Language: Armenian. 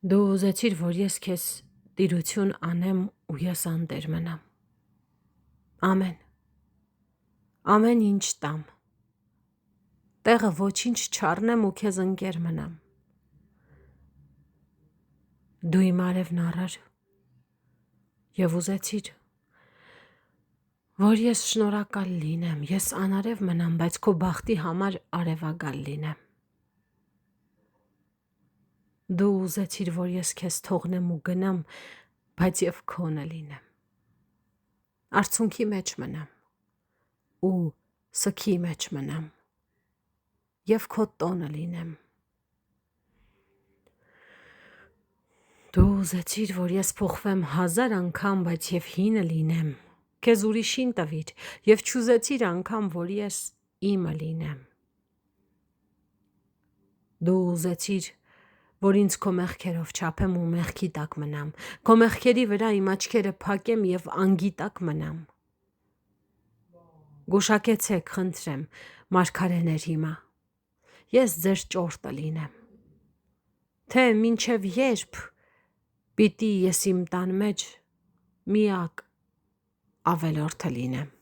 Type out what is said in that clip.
Դու ուզեցիր, որ ես քեզ տիրություն անեմ ու ես անտեր մնամ։ Ամեն ինչ տամ։ Տեղը ոչինչ չառնեմ ու քեզ ընկեր մնամ։ Դու իմ արևն առար և ուզեցիր, որ ես շնորհակալ լինեմ, ես անարև մնամ, բայց քո բախտի համար արևագալ լինեմ։ Դու ուզեցիր, որ ես քեզ թողնեմ ու գնամ, բայց և քոնը լինեմ։ Արցունքի մեջ մնամ ու սքի մեջ մնամ և քո տոնը լինեմ։ Դու ուզեցիր, որ ես փոխվեմ 1000 անգամ, բայց և հինը լինեմ, քեզ ուրիշին տվիր և չուզեցիր անգամ, որ ես իմը լինեմ։ Դու ուզեցիր, որ ինձ քո մեղքերով չափեմ ու մեղքի տակ մնամ, քո մեղքերի վրա իմ աչքերը փակեմ և անգիտակ մնամ։ Գուշակեցեք, խնդրեմ, մարգարեներ հիմա, ես ձեր ճորտը լինեմ, թե մինչև երբ պիտի ես իմ տան մեջ միակ ավելորդը լինեմ։